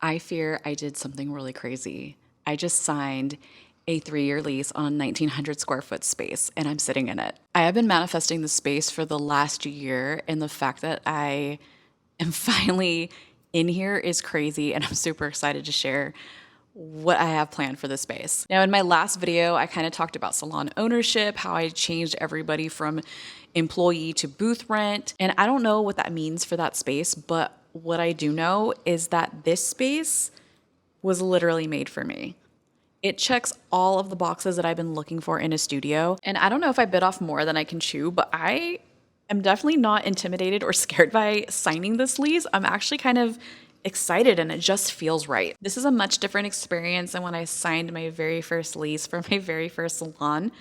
I fear I did something really crazy. I just signed a 3-year lease on a 1,900 square foot space and I'm sitting in it. I have been manifesting the space for the last year, and the fact that I am finally in here is crazy, and I'm super excited to share what I have planned for this space. Now, in my last video, I kind of talked about salon ownership, how I changed everybody from employee to booth rent. And I don't know what that means for that space, but what I do know is that this space was literally made for me. It checks all of the boxes that I've been looking for in a studio. And I don't know if I bit off more than I can chew, but I am definitely not intimidated or scared by signing this lease. I'm actually kind of excited and it just feels right. This is a much different experience than when I signed my very first lease for my very first salon.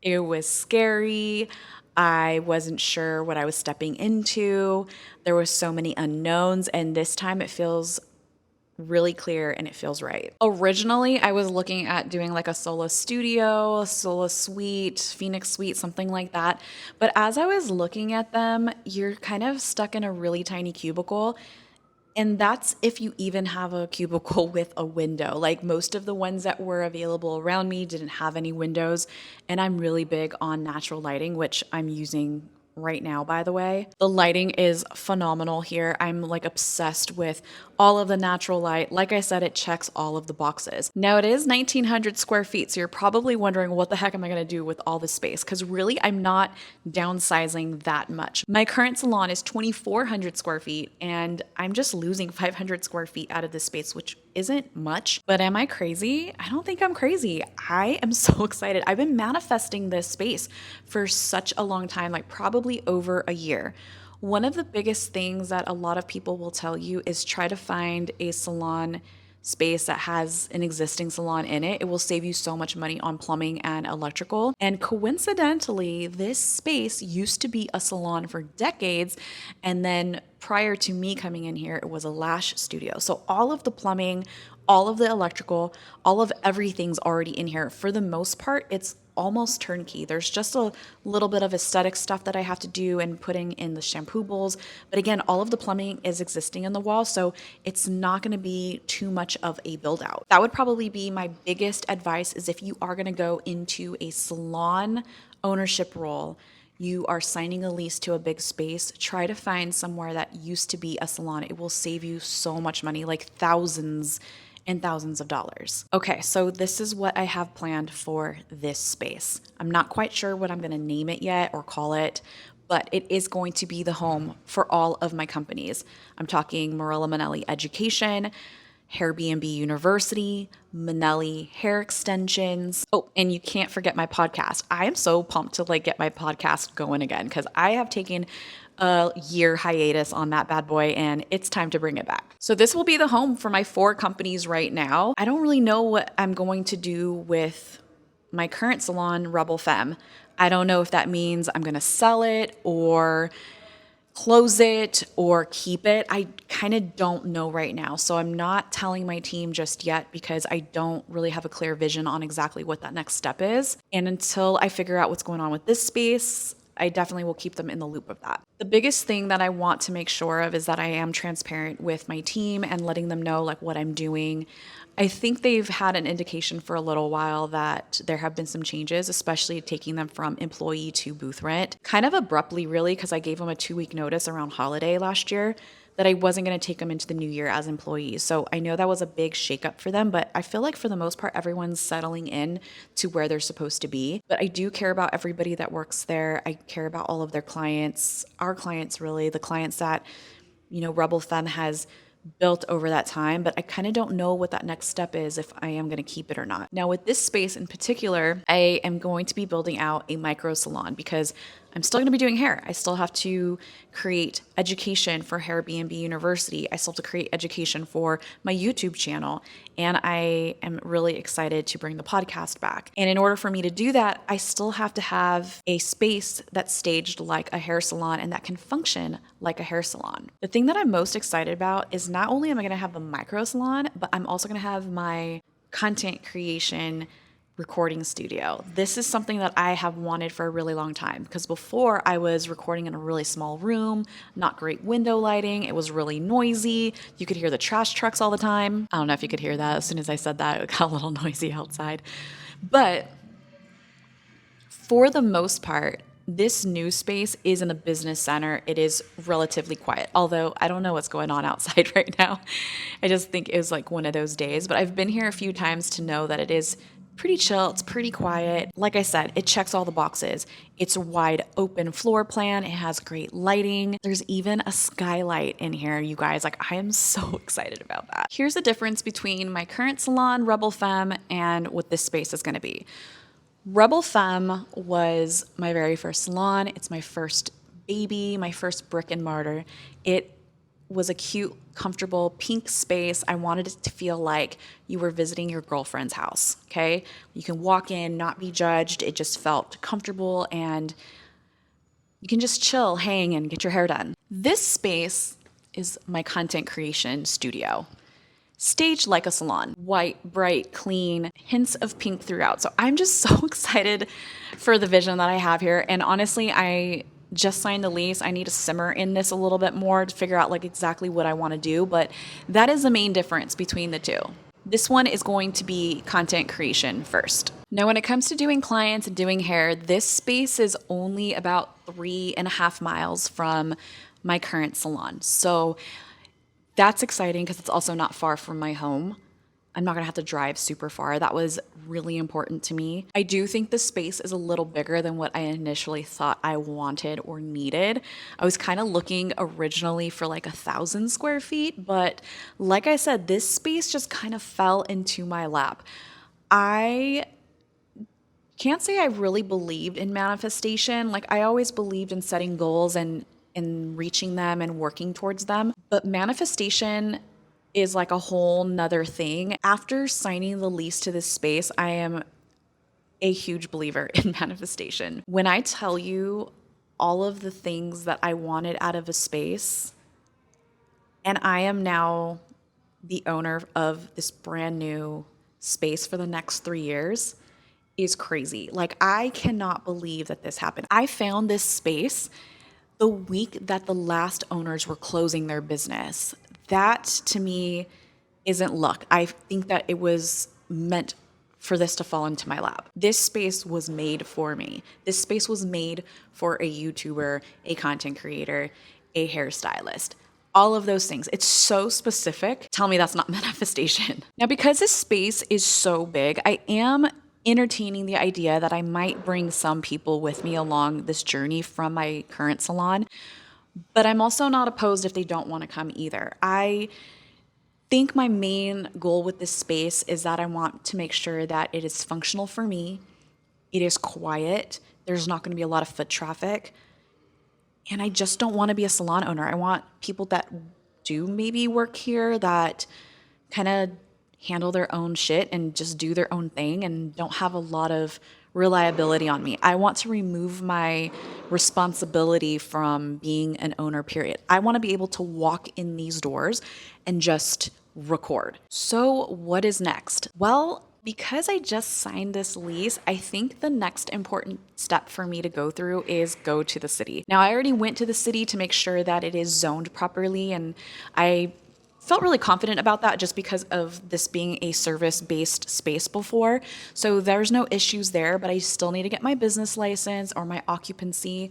It was scary. I wasn't sure what I was stepping into. There were so many unknowns, and this time it feels really clear and it feels right. Originally, I was looking at doing like a solo studio, a solo suite, Phoenix suite, something like that. But as I was looking at them, you're kind of stuck in a really tiny cubicle. And that's if you even have a cubicle with a window. Like most of the ones that were available around me didn't have any windows. And I'm really big on natural lighting, which I'm using right now, by the way. The lighting is phenomenal here. I'm like obsessed with all of the natural light. Like I said, it checks all of the boxes. Now it is 1,900 square feet, so you're probably wondering what the heck am I gonna do with all this space? Because really, I'm not downsizing that much. My current salon is 2,400 square feet, and I'm just losing 500 square feet out of this space, which isn't much. But am I crazy? I don't think I'm crazy. I am so excited. I've been manifesting this space for such a long time, like probably over a year. One of the biggest things that a lot of people will tell you is try to find a salon space that has an existing salon in it. It will save you so much money on plumbing and electrical. And coincidentally, this space used to be a salon for decades. And then prior to me coming in here, it was a lash studio. So all of the plumbing, all of the electrical, all of everything's already in here. For the most part, it's almost turnkey. There's just a little bit of aesthetic stuff that I have to do and putting in the shampoo bowls. But again, all of the plumbing is existing in the wall, so it's not going to be too much of a build out. That would probably be my biggest advice, is if you are going to go into a salon ownership role, you are signing a lease to a big space, try to find somewhere that used to be a salon. It will save you so much money, like thousands and thousands of dollars. Okay, so this is what I have planned for this space. I'm not quite sure what I'm gonna name it yet or call it, but it is going to be the home for all of my companies. I'm talking Mirella Manelli Education, Airbnb University, Manelli Hair Extensions. Oh, and you can't forget my podcast. I am so pumped to like get my podcast going again, because I have taken a year hiatus on that bad boy and it's time to bring it back. So this will be the home for my 4 companies right now. I don't really know what I'm going to do with my current salon, Rebel Femme. I don't know if that means I'm gonna sell it or close it or keep it. I kind of don't know right now. So I'm not telling my team just yet because I don't really have a clear vision on exactly what that next step is. And until I figure out what's going on with this space, I definitely will keep them in the loop of that. The biggest thing that I want to make sure of is that I am transparent with my team and letting them know like what I'm doing. I think they've had an indication for a little while that there have been some changes, especially taking them from employee to booth rent. Kind of abruptly, really, because I gave them a 2-week notice around holiday last year that I wasn't going to take them into the new year as employees. So I know that was a big shakeup for them, but I feel like for the most part, everyone's settling in to where they're supposed to be. But I do care about everybody that works there. I care about all of their clients, our clients, really, the clients that, Rebel Femme has built over that time, but I kind of don't know what that next step is, if I am going to keep it or not. Now, with this space in particular, I am going to be building out a micro salon because I'm still going to be doing hair. I still have to create education for Airbnb University. I still have to create education for my YouTube channel. And I am really excited to bring the podcast back. And in order for me to do that, I still have to have a space that's staged like a hair salon and that can function like a hair salon. The thing that I'm most excited about is not only am I going to have the micro salon, but I'm also going to have my content creation recording studio. This is something that I have wanted for a really long time because before I was recording in a really small room, not great window lighting. It was really noisy. You could hear the trash trucks all the time. I don't know if you could hear that. As soon as I said that, it got a little noisy outside. But for the most part, this new space is in a business center. It is relatively quiet, although I don't know what's going on outside right now. I just think it was like one of those days. But I've been here a few times to know that it is pretty chill. It's pretty quiet. Like I said, it checks all the boxes. It's a wide open floor plan. It has great lighting. There's even a skylight in here, you guys. Like, I am so excited about that. Here's the difference between my current salon, Rebel Femme, and what this space is going to be. Rebel Femme was my very first salon. It's my first baby, my first brick and mortar. It was a cute, comfortable pink space. I wanted it to feel like you were visiting your girlfriend's house, okay? You can walk in, not be judged. It just felt comfortable and you can just chill, hang, and get your hair done. This space is my content creation studio. Staged like a salon, white, bright, clean, hints of pink throughout. So I'm just so excited for the vision that I have here. And honestly, I just signed the lease. I need to simmer in this a little bit more to figure out like exactly what I want to do. But that is the main difference between the two. This one is going to be content creation first. Now, when it comes to doing clients and doing hair, this space is only about 3.5 miles from my current salon. So that's exciting because it's also not far from my home. I'm not gonna have to drive super far. That was really important to me. I do think the space is a little bigger than what I initially thought I wanted or needed. I was kind of looking originally for like 1,000 square feet, but like I said, this space just kind of fell into my lap. I can't say I really believed in manifestation. Like, I always believed in setting goals and reaching them and working towards them. But manifestation is like a whole nother thing. After signing the lease to this space, I am a huge believer in manifestation. When I tell you all of the things that I wanted out of a space, and I am now the owner of this brand new space for the next 3 years, is crazy. Like, I cannot believe that this happened. I found this space the week that the last owners were closing their business. That to me isn't luck. I think that it was meant for this to fall into my lap. This space was made for me. This space was made for a YouTuber, a content creator, a hairstylist. All of those things. It's so specific. Tell me that's not manifestation. Now, because this space is so big, I am entertaining the idea that I might bring some people with me along this journey from my current salon, but I'm also not opposed if they don't want to come either. I think my main goal with this space is that I want to make sure that it is functional for me, it is quiet, there's not going to be a lot of foot traffic, and I just don't want to be a salon owner. I want people that do maybe work here that kind of handle their own shit and just do their own thing and don't have a lot of reliability on me. I want to remove my responsibility from being an owner, period. I want to be able to walk in these doors and just record. So what is next? Well, because I just signed this lease, I think the next important step for me to go through is go to the city. Now, I already went to the city to make sure that it is zoned properly, and I felt really confident about that just because of this being a service-based space before. So there's no issues there, but I still need to get my business license or my occupancy,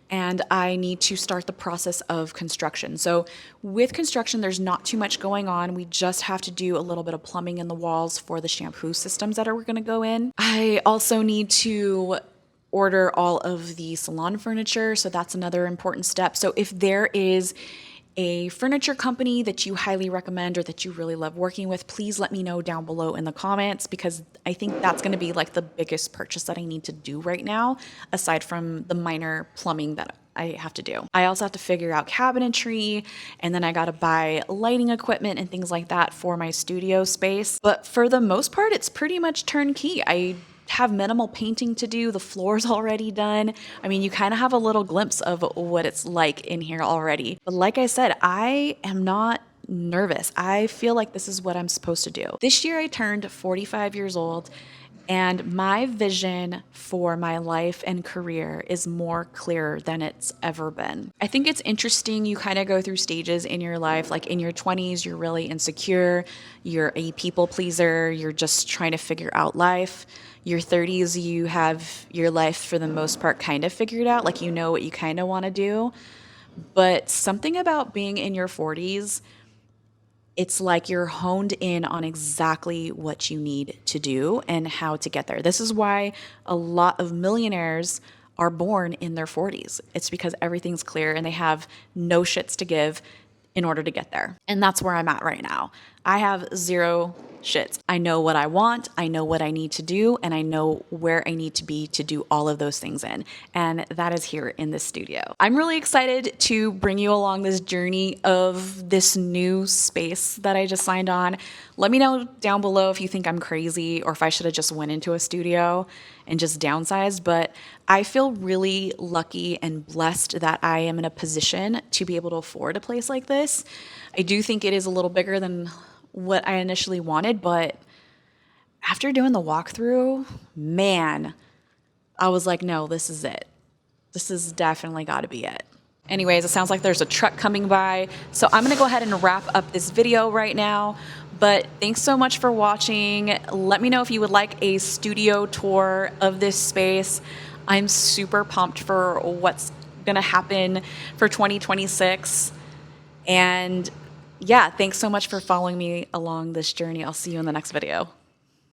and I need to start the process of construction. So with construction, there's not too much going on. We just have to do a little bit of plumbing in the walls for the shampoo systems that are gonna go in. I also need to order all of the salon furniture, so that's another important step. So if there is a furniture company that you highly recommend or that you really love working with, please let me know down below in the comments, because I think that's going to be like the biggest purchase that I need to do right now, aside from the minor plumbing that I have to do. I also have to figure out cabinetry, and then I got to buy lighting equipment and things like that for my studio space. But for the most part, it's pretty much turnkey. I have minimal painting to do. The floor's already done. I mean, you kind of have a little glimpse of what it's like in here already. But like I said, I am not nervous. I feel like this is what I'm supposed to do. This year I turned 45 years old, And my vision for my life and career is more clear than it's ever been. I think it's interesting. You kind of go through stages in your life. Like in your 20s, you're really insecure. You're a people pleaser. You're just trying to figure out life. Your 30s, you have your life for the most part kind of figured out. Like you know what you kind of want to do. But something about being in your 40s, it's like you're honed in on exactly what you need to do and how to get there. This is why a lot of millionaires are born in their 40s. It's because everything's clear and they have no shits to give in order to get there. And that's where I'm at right now. I have zero shits. I know what I want, I know what I need to do, and I know where I need to be to do all of those things in. And that is here in this studio. I'm really excited to bring you along this journey of this new space that I just signed on. Let me know down below if you think I'm crazy or if I should have just went into a studio and just downsized, but I feel really lucky and blessed that I am in a position to be able to afford a place like this. I do think it is a little bigger than what I initially wanted, but after doing the walkthrough, man, I was like, no, this is it. This has definitely got to be it. Anyways, it sounds like there's a truck coming by, so I'm going to go ahead and wrap up this video right now. But thanks so much for watching. Let me know if you would like a studio tour of this space. I'm super pumped for what's going to happen for 2026. And yeah, thanks so much for following me along this journey. I'll see you in the next video.